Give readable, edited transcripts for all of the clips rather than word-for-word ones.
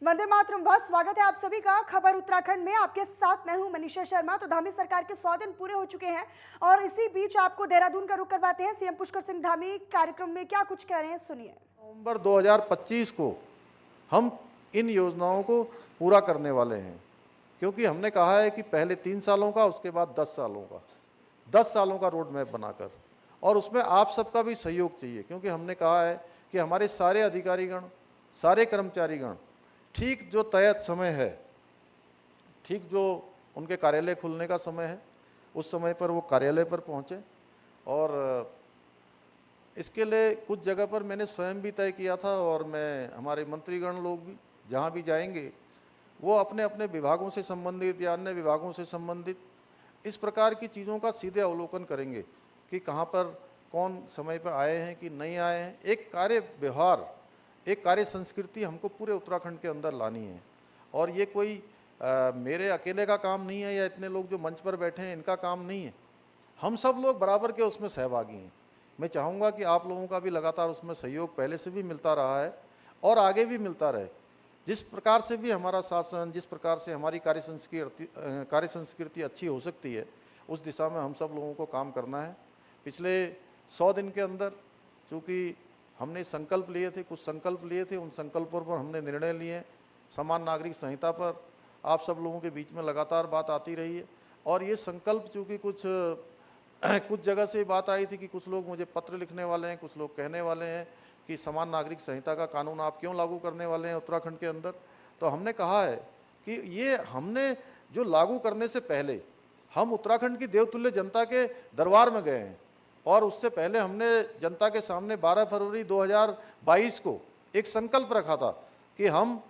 वंदे मातरम। बहुत स्वागत है आप सभी का खबर उत्तराखंड में। आपके साथ मैं हूं मनीषा शर्मा। तो धामी सरकार के 100 दिन पूरे हो चुके हैं और इसी बीच आपको देहरादून का रुख करवाते हैं। सीएम पुष्कर सिंह धामी कार्यक्रम में क्या कुछ कह रहे हैं, सुनिए। नवंबर 2025 को हम इन योजनाओं को पूरा करने वाले हैं, क्योंकि हमने कहा है कि पहले 3 सालों का, उसके बाद 10 सालों का, 10 सालों का रोड मैप बनाकर, और उसमें आप सबका भी सहयोग चाहिए, क्योंकि हमने कहा है कि हमारे सारे अधिकारीगण, सारे कर्मचारीगण ठीक जो तय समय है, ठीक जो उनके कार्यालय खुलने का समय है, उस समय पर वो कार्यालय पर पहुँचे। और इसके लिए कुछ जगह पर मैंने स्वयं भी तय किया था, और मैं हमारे मंत्रीगण लोग भी जहाँ भी जाएंगे वो अपने अपने विभागों से संबंधित या अन्य विभागों से संबंधित इस प्रकार की चीज़ों का सीधे अवलोकन करेंगे कि कहाँ पर कौन समय पर आए हैं कि नहीं आए हैं। एक कार्य व्यवहार, एक कार्य संस्कृति हमको पूरे उत्तराखंड के अंदर लानी है। और ये कोई मेरे अकेले का काम नहीं है, या इतने लोग जो मंच पर बैठे हैं इनका काम नहीं है। हम सब लोग बराबर के उसमें सहभागी हैं। मैं चाहूँगा कि आप लोगों का भी लगातार उसमें सहयोग पहले से भी मिलता रहा है और आगे भी मिलता रहे। जिस प्रकार से भी हमारा शासन, जिस प्रकार से हमारी कार्य संस्कृति अच्छी हो सकती है, उस दिशा में हम सब लोगों को काम करना है। पिछले 100 दिन के अंदर चूँकि हमने संकल्प लिए थे, कुछ संकल्प लिए थे, उन संकल्पों पर हमने निर्णय लिए। समान नागरिक संहिता पर आप सब लोगों के बीच में लगातार बात आती रही है, और ये संकल्प चूँकि कुछ जगह से बात आई थी कि कुछ लोग मुझे पत्र लिखने वाले हैं, कुछ लोग कहने वाले हैं कि समान नागरिक संहिता का कानून आप क्यों लागू करने वाले हैं उत्तराखंड के अंदर। तो हमने कहा है कि ये हमने जो लागू करने से पहले हम उत्तराखंड की देवतुल्य जनता के दरबार में गए हैं, और उससे पहले हमने जनता के सामने 12 फरवरी 2022 को एक संकल्प रखा था कि हम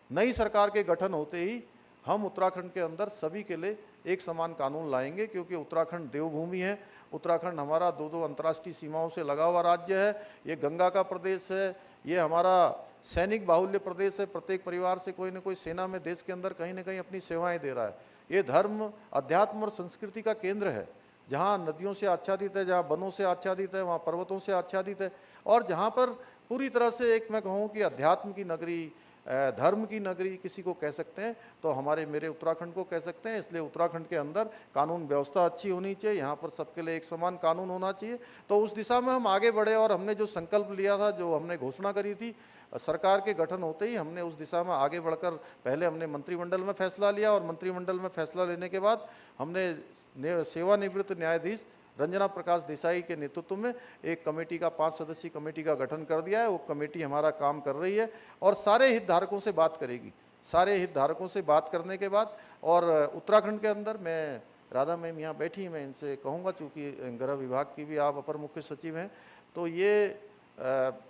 नई सरकार के गठन होते ही हम उत्तराखंड के अंदर सभी के लिए एक समान कानून लाएंगे, क्योंकि उत्तराखंड देवभूमि है। उत्तराखंड हमारा 2 अंतर्राष्ट्रीय सीमाओं से लगा हुआ राज्य है। ये गंगा का प्रदेश है, ये हमारा सैनिक बाहुल्य प्रदेश है। प्रत्येक परिवार से कोई न कोई सेना में देश के अंदर कहीं ना कहीं अपनी सेवाएं दे रहा है। ये धर्म, अध्यात्म और संस्कृति का केंद्र है, जहाँ नदियों से आच्छादित है, जहाँ वनों से आच्छादित है, वहाँ पर्वतों से आच्छादित है, और जहाँ पर पूरी तरह से एक मैं कहूँ कि अध्यात्म की नगरी, धर्म की नगरी किसी को कह सकते हैं, तो हमारे मेरे उत्तराखंड को कह सकते हैं। इसलिए उत्तराखंड के अंदर कानून व्यवस्था अच्छी होनी चाहिए, यहाँ पर सबके लिए एक समान कानून होना चाहिए। तो उस दिशा में हम आगे बढ़े, और हमने जो संकल्प लिया था, जो हमने घोषणा करी थी सरकार के गठन होते ही, हमने उस दिशा में आगे बढ़कर पहले हमने मंत्रिमंडल में फैसला लिया, और मंत्रिमंडल में फैसला लेने के बाद हमने सेवानिवृत्त न्यायाधीश रंजना प्रकाश देसाई के नेतृत्व में एक कमेटी का 5 सदस्यीय कमेटी का गठन कर दिया है। वो कमेटी हमारा काम कर रही है और सारे हितधारकों से बात करेगी। सारे हितधारकों से बात करने के बाद, और उत्तराखंड के अंदर मैं, राधा मैम यहाँ बैठी, मैं इनसे कहूँगा, चूँकि गृह विभाग की भी आप अपर मुख्य सचिव हैं, तो ये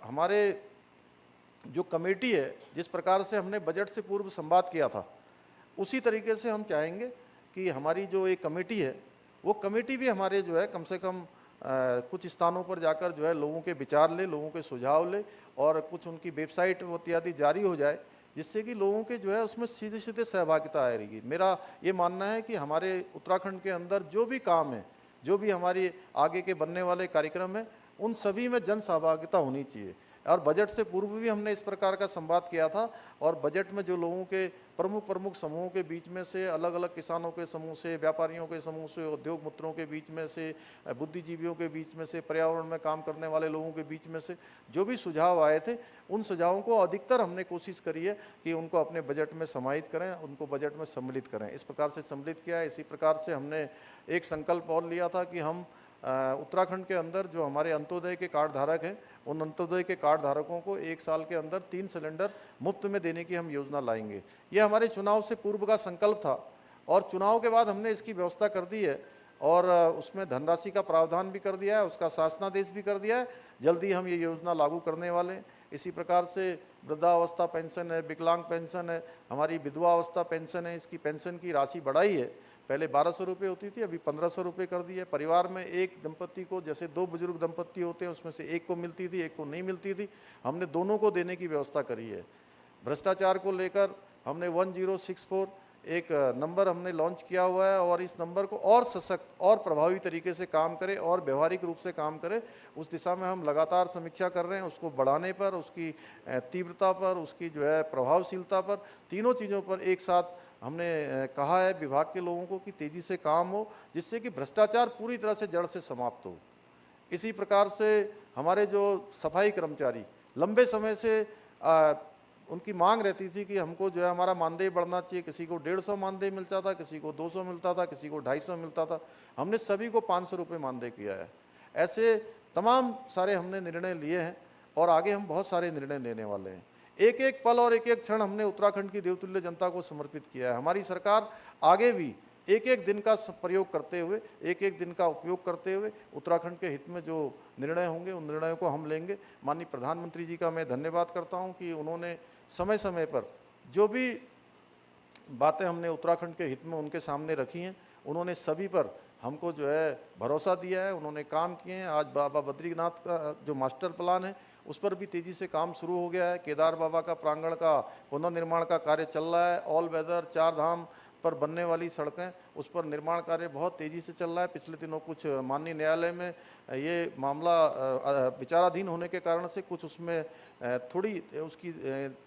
हमारे जो कमेटी है, जिस प्रकार से हमने बजट से पूर्व संवाद किया था, उसी तरीके से हम चाहेंगे कि हमारी जो एक कमेटी है, वो कमेटी भी हमारे जो है कम से कम कुछ स्थानों पर जाकर जो है लोगों के विचार ले, लोगों के सुझाव ले, और कुछ उनकी वेबसाइट इत्यादि जारी हो जाए, जिससे कि लोगों के जो है उसमें सीधे सीधे सहभागिता आएगी। मेरा ये मानना है कि हमारे उत्तराखंड के अंदर जो भी काम है, जो भी हमारी आगे के बनने वाले कार्यक्रम है, उन सभी में जन सहभागिता होनी चाहिए। और बजट से पूर्व भी हमने इस प्रकार का संवाद किया था, और बजट में जो लोगों के प्रमुख समूहों के बीच में से, अलग अलग किसानों के समूह से, व्यापारियों के समूह से, उद्योग मित्रों के बीच में से, बुद्धिजीवियों के बीच में से, पर्यावरण में काम करने वाले लोगों के बीच में से जो भी सुझाव आए थे, उन सुझावों को अधिकतर हमने कोशिश करी है कि उनको अपने बजट में समाहित करें, उनको बजट में सम्मिलित करें। इस प्रकार से सम्मिलित किया है। इसी प्रकार से हमने एक संकल्प और लिया था कि हम उत्तराखंड के अंदर जो हमारे अंत्योदय के कार्ड धारक हैं, उन अंत्योदय के कार्ड धारकों को 1 साल के अंदर 3 सिलेंडर मुफ्त में देने की हम योजना लाएंगे। ये हमारे चुनाव से पूर्व का संकल्प था, और चुनाव के बाद हमने इसकी व्यवस्था कर दी है, और उसमें धनराशि का प्रावधान भी कर दिया है, उसका शासनादेश भी कर दिया है। जल्दी हम ये योजना लागू करने वाले हैं। इसी प्रकार से वृद्धावस्था पेंशन है, विकलांग पेंशन है, हमारी विधवा अवस्था पेंशन है, इसकी पेंशन की राशि बढ़ाई है। पहले 1200 रुपये होती थी, अभी 1500 रुपये कर दी है। परिवार में एक दंपति को, जैसे 2 बुजुर्ग दंपति होते हैं, उसमें से एक को मिलती थी, एक को नहीं मिलती थी, हमने दोनों को देने की व्यवस्था करी है। भ्रष्टाचार को लेकर हमने 1064 एक नंबर हमने लॉन्च किया हुआ है और इस नंबर को और सशक्त और प्रभावी तरीके से काम करे और व्यवहारिक रूप से काम करे, उस दिशा में हम लगातार समीक्षा कर रहे हैं। उसको बढ़ाने पर, उसकी तीव्रता पर, उसकी जो है प्रभावशीलता पर, तीनों चीज़ों पर एक साथ हमने कहा है विभाग के लोगों को कि तेज़ी से काम हो, जिससे कि भ्रष्टाचार पूरी तरह से जड़ से समाप्त हो। इसी प्रकार से हमारे जो सफाई कर्मचारी लंबे समय से उनकी मांग रहती थी कि हमको जो है हमारा मानदेय बढ़ना चाहिए, किसी को 150 मानदेय मिलता था, किसी को 200 मिलता था, किसी को 250 मिलता था, हमने सभी को 500 रुपये मानदेय किया है। ऐसे तमाम सारे हमने निर्णय लिए हैं और आगे हम बहुत सारे निर्णय लेने वाले हैं। एक एक पल और एक एक क्षण हमने उत्तराखंड की देवतुल्य जनता को समर्पित किया है। हमारी सरकार आगे भी एक एक दिन का प्रयोग करते हुए, एक एक दिन का उपयोग करते हुए उत्तराखंड के हित में जो निर्णय होंगे उन निर्णयों को हम लेंगे। माननीय प्रधानमंत्री जी का मैं धन्यवाद करता हूं कि उन्होंने समय समय पर जो भी बातें हमने उत्तराखंड के हित में उनके सामने रखी हैं, उन्होंने सभी पर हमको जो है भरोसा दिया है, उन्होंने काम किए हैं। आज बाबा बद्रीनाथ का जो मास्टर प्लान है उस पर भी तेज़ी से काम शुरू हो गया है। केदार बाबा का प्रांगण का पुनर्निर्माण का कार्य चल रहा है। ऑल वेदर 4 धाम पर बनने वाली सड़कें, उस पर निर्माण कार्य बहुत तेज़ी से चल रहा है। पिछले दिनों कुछ माननीय न्यायालय में ये मामला विचाराधीन होने के कारण से कुछ उसमें थोड़ी उसकी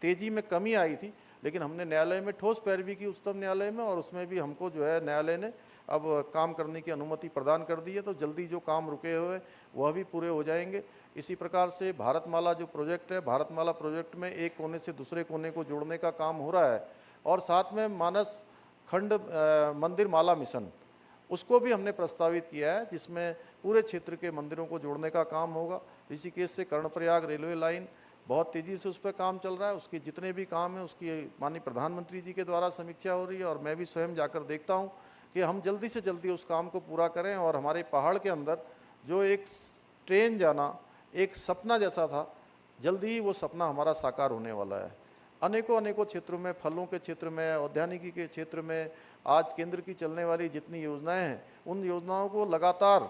तेज़ी में कमी आई थी, लेकिन हमने न्यायालय में ठोस पैरवी की उच्चतम न्यायालय में, और उसमें भी हमको जो है न्यायालय ने अब काम करने की अनुमति प्रदान कर दी है। तो जल्दी जो काम रुके हुए वह भी पूरे हो जाएंगे। इसी प्रकार से भारतमाला जो प्रोजेक्ट है, भारतमाला प्रोजेक्ट में एक कोने से दूसरे कोने को जोड़ने का काम हो रहा है, और साथ में मानस खंड मंदिर माला मिशन, उसको भी हमने प्रस्तावित किया है, जिसमें पूरे क्षेत्र के मंदिरों को जोड़ने का काम होगा। ऋषिकेश से कर्णप्रयाग रेलवे लाइन बहुत तेज़ी से उस पर काम चल रहा है। उसके जितने भी काम हैं उसकी माननीय प्रधानमंत्री जी के द्वारा समीक्षा हो रही है, और मैं भी स्वयं जाकर देखता हूँ कि हम जल्दी से जल्दी उस काम को पूरा करें। और हमारे पहाड़ के अंदर जो एक ट्रेन जाना एक सपना जैसा था, जल्दी ही वो सपना हमारा साकार होने वाला है। अनेकों क्षेत्रों में, फलों के क्षेत्र में, औद्यानिकी के क्षेत्र में आज केंद्र की चलने वाली जितनी योजनाएं हैं, उन योजनाओं को लगातार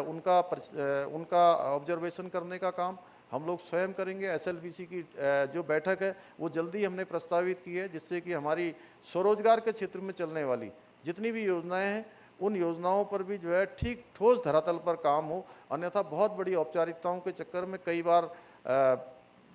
उनका ऑब्जर्वेशन करने का काम हम लोग स्वयं करेंगे। एसएलबीसी की जो बैठक है वो जल्दी हमने प्रस्तावित की है, जिससे कि हमारी स्वरोजगार के क्षेत्र में चलने वाली जितनी भी योजनाएं हैं उन योजनाओं पर भी जो है ठीक ठोस धरातल पर काम हो। अन्यथा बहुत बड़ी औपचारिकताओं के चक्कर में कई बार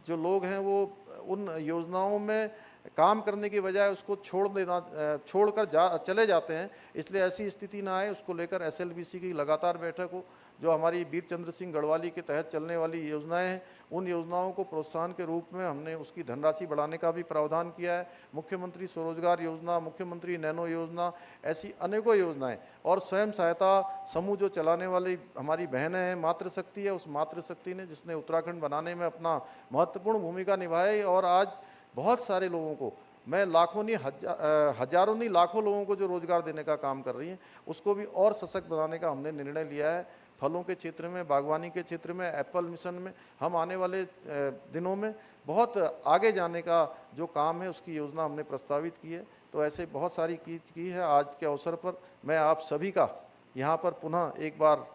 जो लोग हैं वो उन योजनाओं में काम करने की बजाय उसको छोड़कर चले जाते हैं। इसलिए ऐसी स्थिति ना आए, उसको लेकर एसएलबीसी की लगातार बैठक हो। जो हमारी वीर चंद्र सिंह गढ़वाली के तहत चलने वाली योजनाएं हैं, उन योजनाओं को प्रोत्साहन के रूप में हमने उसकी धनराशि बढ़ाने का भी प्रावधान किया है। मुख्यमंत्री स्वरोजगार योजना, मुख्यमंत्री नैनो योजना, ऐसी अनेकों योजनाएं, और स्वयं सहायता समूह जो चलाने वाली हमारी बहनें हैं, मातृशक्ति है, उस मातृशक्ति ने जिसने उत्तराखंड बनाने में अपना महत्वपूर्ण भूमिका निभाई, और आज बहुत सारे लोगों को, मैं लाखों नहीं हजारों नहीं लाखों लोगों को जो रोजगार देने का काम कर रही हैं, उसको भी और सशक्त बनाने का हमने निर्णय लिया है। फलों के क्षेत्र में, बागवानी के क्षेत्र में, एप्पल मिशन में हम आने वाले दिनों में बहुत आगे जाने का जो काम है उसकी योजना हमने प्रस्तावित की है। तो ऐसे बहुत सारी की है। आज के अवसर पर मैं आप सभी का यहाँ पर पुनः एक बार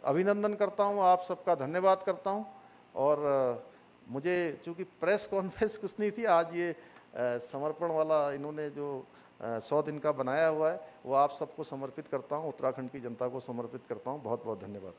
अभिनंदन करता हूँ, आप सबका धन्यवाद करता हूँ। और मुझे चूँकि प्रेस कॉन्फ्रेंस कुछ नहीं थी, आज ये समर्पण वाला इन्होंने जो 100 दिन का बनाया हुआ है वो आप सबको समर्पित करता हूँ, उत्तराखंड की जनता को समर्पित करता हूँ। बहुत बहुत धन्यवाद।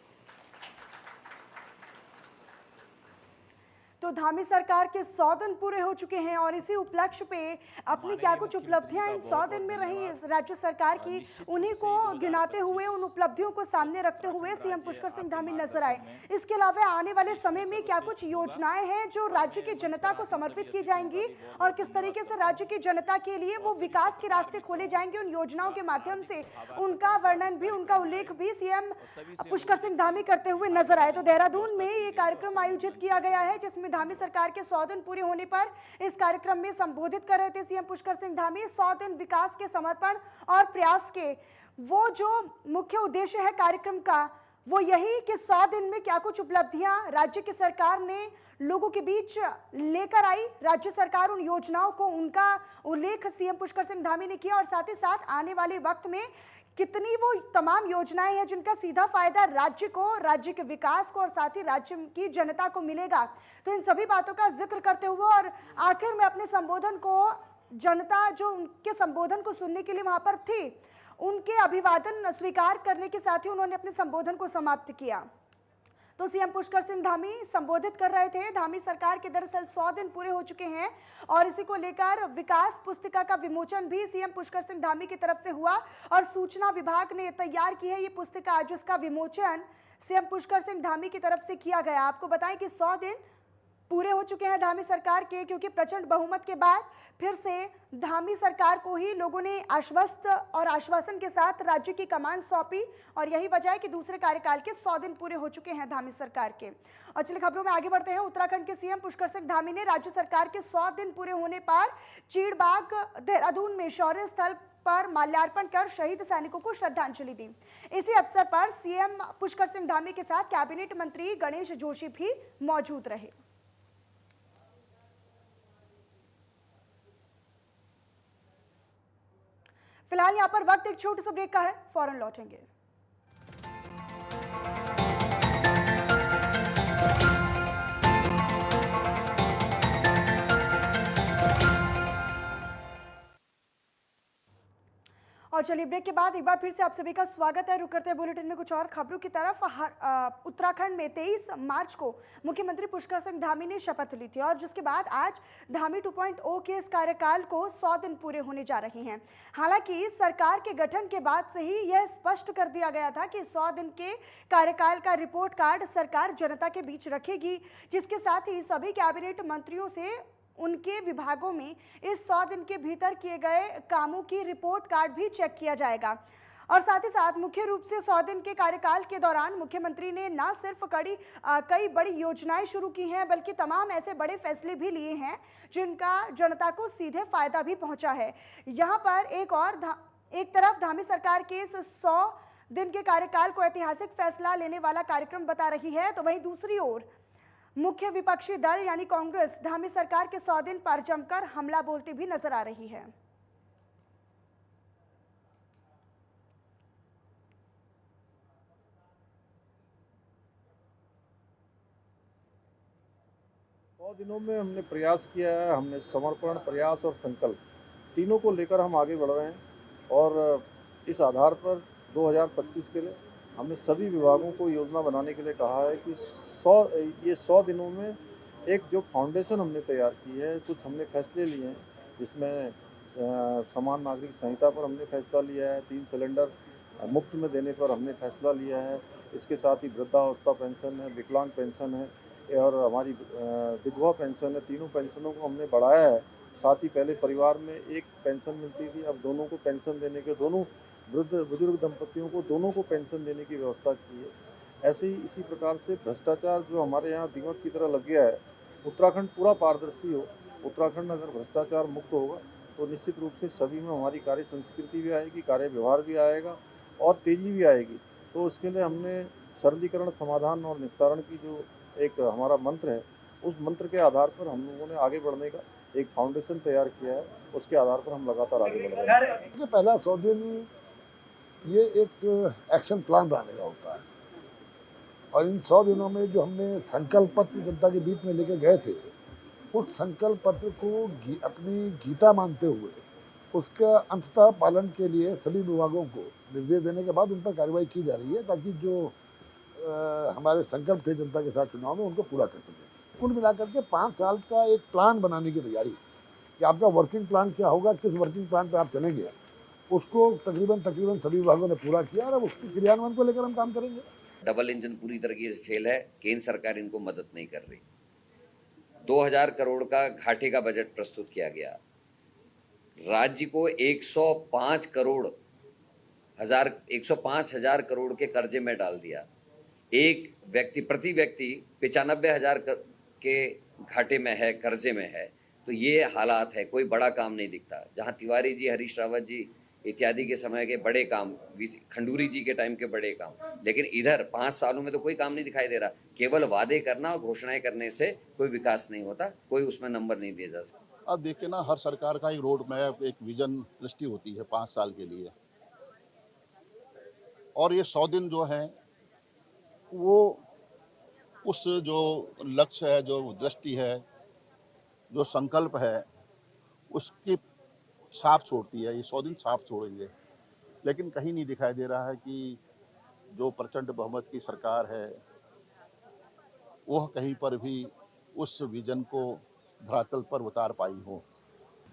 तो धामी सरकार के 100 दिन पूरे हो चुके हैं, और इसी उपलक्ष्य पे अपनी क्या कुछ उपलब्धियां इन 100 दिन में रही राज्य सरकार की, उन्हीं को गिनाते हुए, उन उपलब्धियों को सामने रखते हुए सीएम पुष्कर सिंह धामी नजर आए। इसके अलावा आने वाले समय में क्या कुछ योजनाएं हैं जो राज्य की जनता को समर्पित की जाएंगी, और किस तरीके से राज्य की जनता के लिए वो विकास के रास्ते खोले जाएंगे उन योजनाओं के माध्यम से, उनका वर्णन भी, उनका उल्लेख भी सीएम पुष्कर सिंह धामी करते हुए नजर आए। तो देहरादून में ये कार्यक्रम आयोजित किया गया है, जिसमें धामी सरकार के 100 दिन पूरे होने पर इस कार्यक्रम में संबोधित कर रहे थे सीएम पुष्कर सिंह धामी। 100 दिन विकास के समर्पण और प्रयास के वो जो मुख्य उद्देश्य है कार्यक्रम का, वो यही कि 100 दिन में क्या कुछ उपलब्धियां राज्य की सरकार ने लोगों के बीच लेकर आई। राज्य सरकार उन योजनाओं को, उनका उल्लेख सीएम पुष्कर सिंह धामी ने किया, और साथ ही साथ आने वाले वक्त में कितनी वो तमाम योजनाएं हैं जिनका सीधा फायदा राज्य को, राज्य के विकास को, और साथ ही राज्य की जनता को मिलेगा। तो इन सभी बातों का जिक्र करते हुए और आखिर में अपने संबोधन को जनता जो उनके संबोधन को सुनने के लिए वहां पर थी, उनके अभिवादन स्वीकार करने के साथ ही उन्होंने अपने संबोधन को समाप्त किया। तो सीएम पुष्कर सिंह धामी संबोधित कर रहे थे। धामी सरकार के दरअसल 100 दिन पूरे हो चुके हैं और इसी को लेकर विकास पुस्तिका का विमोचन भी सीएम पुष्कर सिंह धामी की तरफ से हुआ और सूचना विभाग ने तैयार की है ये पुस्तिका, जिसका विमोचन सीएम पुष्कर सिंह धामी की तरफ से किया गया। आपको बताएं कि 100 दिन पूरे हो चुके हैं धामी सरकार के, क्योंकि प्रचंड बहुमत के बाद फिर से धामी सरकार को ही लोगों ने आश्वस्त और आश्वासन के साथ राज्य की कमान सौंपी और यही वजह है कि दूसरे कार्यकाल के 100 दिन पूरे हो चुके हैं धामी सरकार के। और चलिए खबरों में आगे बढ़ते हैं। उत्तराखंड के सीएम पुष्कर सिंह धामी ने राज्य सरकार के 100 दिन पूरे होने पर चीड़बाग देहरादून में शौर्य स्थल पर माल्यार्पण कर शहीद सैनिकों को श्रद्धांजलि दी। इसी अवसर पर सीएम पुष्कर सिंह धामी के साथ कैबिनेट मंत्री गणेश जोशी भी मौजूद रहे। फिलहाल यहाँ पर वक्त एक छोटे से ब्रेक का है, फौरन लौटेंगे। और चलिए ब्रेक के बाद एक बार फिर से आप सभी का स्वागत है। रुक करते हैं बुलेटिन में कुछ और खबरों की तरफ। उत्तराखंड में 23 मार्च को मुख्यमंत्री पुष्कर सिंह धामी ने शपथ ली थी और जिसके बाद आज धामी 2.0 के इस कार्यकाल को 100 दिन पूरे होने जा रहे हैं। हालांकि सरकार के गठन के बाद से ही यह स्पष्ट कर दिया गया था कि 100 दिन के कार्यकाल का रिपोर्ट कार्ड सरकार जनता के बीच रखेगी, जिसके साथ ही सभी कैबिनेट मंत्रियों से उनके विभागों में इस 100 दिन के भीतर किए गए कामों की रिपोर्ट कार्ड भी चेक किया जाएगा। और साथ ही साथ मुख्य रूप से 100 दिन के कार्यकाल के दौरान मुख्यमंत्री ने न सिर्फ कई बड़ी योजनाएं शुरू की हैं, बल्कि तमाम ऐसे बड़े फैसले भी लिए हैं जिनका जनता को सीधे फायदा भी पहुंचा है। यहाँ पर एक तरफ धामी सरकार के इस 100 दिन के कार्यकाल को ऐतिहासिक फैसला लेने वाला कार्यक्रम बता रही है, तो वहीं दूसरी ओर मुख्य विपक्षी दल यानी कांग्रेस धामी सरकार के 100 दिन पर जमकर हमला बोलती भी नजर आ रही है। सौ दिनों में हमने प्रयास किया है, हमने समर्पण, प्रयास और संकल्प तीनों को लेकर हम आगे बढ़ रहे हैं और इस आधार पर 2025 के लिए हमने सभी विभागों को योजना बनाने के लिए कहा है कि 100 दिनों में एक जो फाउंडेशन हमने तैयार की है, कुछ हमने फैसले लिए हैं जिसमें समान नागरिक संहिता पर हमने फैसला लिया है, 3 सिलेंडर मुफ्त में देने पर हमने फैसला लिया है। इसके साथ ही वृद्धावस्था पेंशन है, विकलांग पेंशन है और हमारी विधवा पेंशन है, तीनों पेंशनों को हमने बढ़ाया है। साथ ही पहले परिवार में एक पेंशन मिलती थी, अब दोनों को पेंशन देने के, दोनों बुजुर्ग दंपतियों को दोनों को पेंशन देने की व्यवस्था की है। ऐसे ही इसी प्रकार से भ्रष्टाचार जो हमारे यहाँ दीमक की तरह लग गया है, उत्तराखंड पूरा पारदर्शी हो। उत्तराखंड अगर भ्रष्टाचार मुक्त होगा तो निश्चित रूप से सभी में हमारी कार्य संस्कृति भी आएगी, कार्य व्यवहार भी आएगा और तेजी भी आएगी। तो उसके लिए हमने सरलीकरण, समाधान और निस्तारण की जो एक हमारा मंत्र है, उस मंत्र के आधार पर हम लोगों ने आगे बढ़ने का एक फाउंडेशन तैयार किया है। उसके आधार पर हम लगातार आगे बढ़ रहे हैं। पहला 100 दिन ये एक एक्शन प्लान बनाने का होता है और इन 100 दिनों में जो हमने संकल्प पत्र जनता के बीच में लेके गए थे, उस संकल्प पत्र को अपनी गीता मानते हुए उसका अंततः पालन के लिए सभी विभागों को निर्देश देने के बाद उन पर कार्रवाई की जा रही है, ताकि जो हमारे संकल्प थे जनता के साथ चुनाव में उनको पूरा कर सकें। कुल मिलाकर के 5 साल का एक प्लान बनाने की तैयारी कि आपका वर्किंग प्लान क्या होगा, किस वर्किंग प्लान पर आप चलेंगे, उसको तकरीबन सभी विभागों ने पूरा किया और अब उसके क्रियान्वयन को लेकर हम काम करेंगे। डबल इंजन पूरी तरीके से फेल है, केंद्र सरकार इनको मदद नहीं कर रही। 2000 करोड़ का घाटे का बजट प्रस्तुत किया गया, राज्य को 105 हजार करोड़ के कर्जे में डाल दिया। एक व्यक्ति प्रति व्यक्ति 95,000 के घाटे में है, कर्जे में है। तो ये हालात है, कोई बड़ा काम नहीं दिखता। जहां तिवारी जी, हरीश रावत जी इत्यादि के समय के बड़े काम, खंडूरी जी के टाइम के बड़े काम, लेकिन इधर 5 सालों में तो कोई काम नहीं दिखाई दे रहा। केवल वादे करना और घोषणाएं करने से कोई विकास नहीं होता, कोई उसमें नंबर नहीं दिया जा सकता। अब देखिए ना, हर सरकार का एक रोड मैप, एक विजन दृष्टि होती है 5 साल के लिए, और ये 100 दिन जो है वो उस जो लक्ष्य है, जो दृष्टि है, जो संकल्प है, उसकी छाप छोड़ती है, ये 100 दिन छाप छोड़ेंगे, लेकिन कहीं नहीं दिखाई दे रहा है कि जो प्रचंड बहुमत की सरकार है वह कहीं पर भी उस विजन को धरातल पर उतार पाई हो।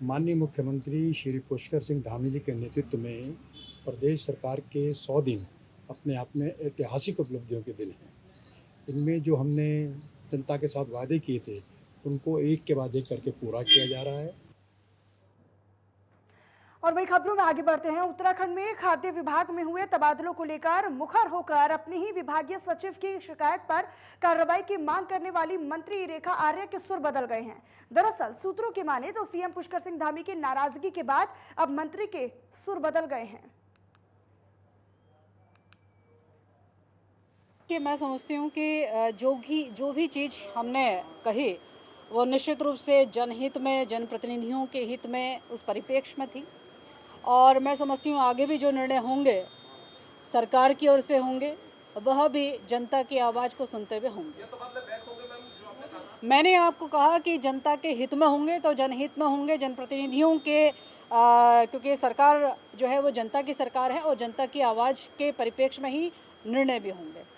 माननीय मुख्यमंत्री श्री पुष्कर सिंह धामी जी के नेतृत्व में प्रदेश सरकार के 100 दिन अपने आप में ऐतिहासिक उपलब्धियों के दिन हैं। इनमें जो हमने जनता के साथ वादे किए थे उनको एक के बाद एक करके पूरा किया जा रहा है। और वही खबरों में आगे बढ़ते हैं। उत्तराखंड में खाद्य विभाग में हुए तबादलों को लेकर मुखर होकर अपने ही विभागीय सचिव की शिकायत पर कार्रवाई की मांग करने वाली मंत्री रेखा आर्य के सुर बदल गए हैं। दरअसल सूत्रों की माने तो सीएम पुष्कर सिंह धामी की नाराजगी के बाद अब मंत्री के सुर बदल गए हैं। कि मैं समझती हूँ कि जो भी चीज़ हमने कही वो निश्चित रूप से जनहित में, जनप्रतिनिधियों के हित में, उस परिप्रेक्ष्य में थी। और मैं समझती हूँ आगे भी जो निर्णय होंगे सरकार की ओर से होंगे वह भी जनता की आवाज़ को सुनते हुए होंगे। मैंने आपको कहा कि जनता के हित में होंगे तो जनहित में होंगे, जनप्रतिनिधियों के क्योंकि सरकार जो है वो जनता की सरकार है और जनता की आवाज़ के परिप्रेक्ष्य में ही निर्णय भी होंगे।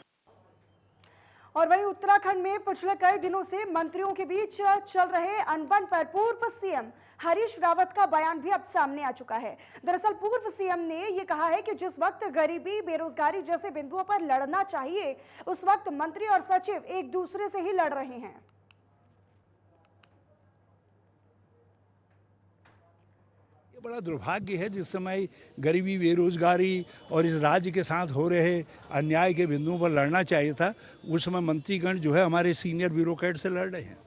और वहीं उत्तराखंड में पिछले कई दिनों से मंत्रियों के बीच चल रहे अनबन पर पूर्व सीएम हरीश रावत का बयान भी अब सामने आ चुका है। दरअसल पूर्व सीएम ने ये कहा है कि जिस वक्त गरीबी, बेरोजगारी जैसे बिंदुओं पर लड़ना चाहिए उस वक्त मंत्री और सचिव एक दूसरे से ही लड़ रहे हैं। ये बड़ा दुर्भाग्य है जिस समय गरीबी, बेरोजगारी और इस राज्य के साथ हो रहे अन्याय के बिंदुओं पर लड़ना चाहिए था, उस समय मंत्रीगण जो है हमारे सीनियर ब्यूरोक्रेट से लड़ रहे हैं।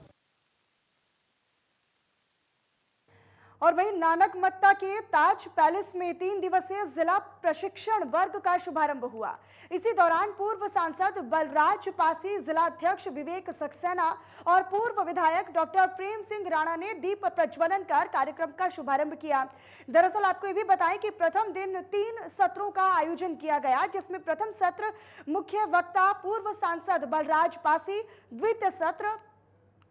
और वहीं नानक मत्ता के ताज पैलेस में 3 दिवसीय जिला प्रशिक्षण वर्ग का शुभारंभ हुआ। इसी दौरान पूर्व सांसद बलराज पासी, जिला अध्यक्ष विवेक सक्सेना और पूर्व विधायक डॉक्टर प्रेम सिंह राणा ने दीप प्रज्वलन कर कार्यक्रम का शुभारंभ किया। दरअसल आपको ये भी बताएं कि प्रथम दिन 3 सत्रों का आयोजन किया गया, जिसमें प्रथम सत्र मुख्य वक्ता पूर्व सांसद बलराज पासी, द्वितीय सत्र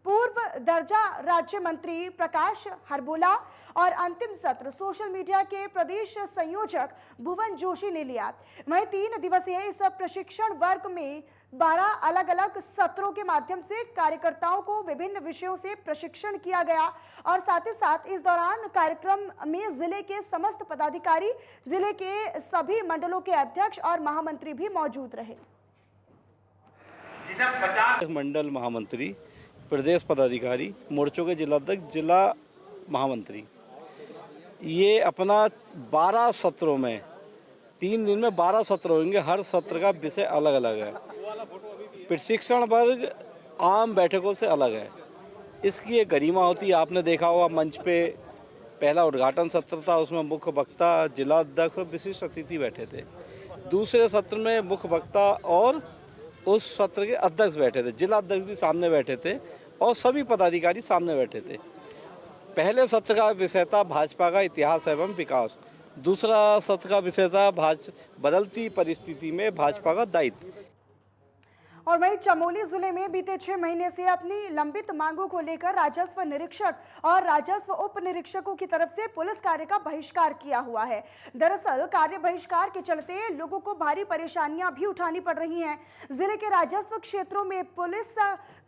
पूर्व दर्जा राज्य मंत्री प्रकाश हरबोला और अंतिम सत्र सोशल मीडिया के प्रदेश संयोजक भुवन जोशी ने लिया। वहीं 3 दिवसीय इस प्रशिक्षण वर्ग में 12 अलग अलग सत्रों के माध्यम से कार्यकर्ताओं को विभिन्न विषयों से प्रशिक्षण किया गया और साथ ही साथ इस दौरान कार्यक्रम में जिले के समस्त पदाधिकारी, जिले के सभी मंडलों के अध्यक्ष और महामंत्री भी मौजूद रहे। मंडल महामंत्री, प्रदेश पदाधिकारी, मोर्चों के जिलाध्यक्ष, जिला महामंत्री, ये अपना 12 सत्रों में 3 दिन में 12 सत्र होंगे। हर सत्र का विषय अलग अलग है। प्रशिक्षण वर्ग आम बैठकों से अलग है। इसकी एक गरिमा होती है। आपने देखा होगा मंच पे पहला उद्घाटन सत्र था, उसमें मुख्य वक्ता, जिला अध्यक्ष और विशिष्ट अतिथि बैठे थे। दूसरे सत्र में मुख्य वक्ता और उस सत्र के अध्यक्ष बैठे थे, जिला अध्यक्ष भी सामने बैठे थे और सभी पदाधिकारी सामने बैठे थे। पहले सत्र का विषय था भाजपा का इतिहास एवं विकास। दूसरा सत्र का विषय था बदलती परिस्थिति में भाजपा का दायित्व। और वहीं चमोली जिले में बीते 6 महीने से अपनी लंबित मांगों को लेकर राजस्व निरीक्षक और राजस्व उप निरीक्षकों की तरफ से पुलिस कार्य का बहिष्कार किया हुआ है। दरअसल कार्य बहिष्कार के चलते लोगों को भारी परेशानियां भी उठानी पड़ रही हैं। जिले के राजस्व क्षेत्रों में पुलिस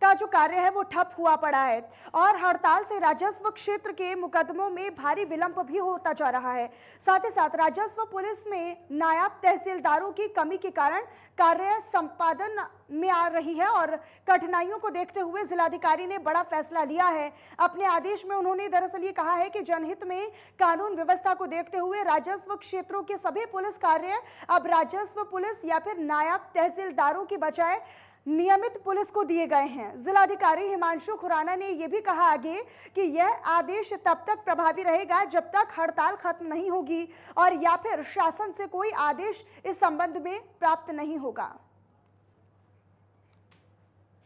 का जो कार्य है वो ठप हुआ पड़ा है और हड़ताल से राजस्व क्षेत्र के मुकदमों में भारी विलंब भी होता जा रहा है। साथ ही साथ राजस्व पुलिस में नायब तहसीलदारों की कमी के कारण कार्य संपादन में आ रही है और कठिनाइयों को देखते हुए जिलाधिकारी ने बड़ा फैसला लिया है। अपने आदेश में उन्होंने दरअसल ये कहा है कि जनहित में कानून व्यवस्था को देखते हुए राजस्व क्षेत्रों के सभी पुलिस कार्य अब राजस्व पुलिस या फिर नायब तहसीलदारों की बजाय नियमित पुलिस को दिए गए हैं। जिलाधिकारी हिमांशु खुराना ने यह भी कहा आगे कि यह आदेश तब तक प्रभावी रहेगा जब तक हड़ताल खत्म नहीं होगी और या फिर शासन से कोई आदेश इस संबंध में प्राप्त नहीं होगा।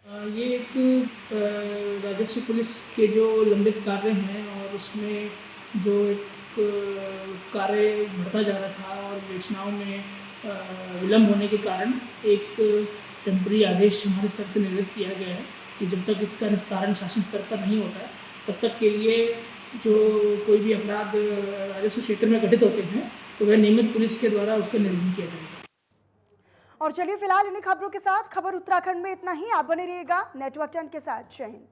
ये एक राजस्व पुलिस के जो लंबित कार्य हैं और उसमें जो एक कार्य बढ़ता जा रहा था और योजनाओं में विलंब होने के कारण एक टेम्पररी आदेश हमारे स्तर से निर्गत किया गया है कि जब तक इसका निस्तारण शासन स्तर पर नहीं होता है तब तक के लिए जो कोई भी अपराध राजस्व क्षेत्र में घटित होते हैं तो वह नियमित पुलिस के द्वारा उसका निरीक्षण किया जाएगा। और चलिए फिलहाल इन्हीं खबरों के साथ खबर उत्तराखंड में इतना ही। आप बने रहिएगा नेटवर्क 10 के साथ। जय हिंद।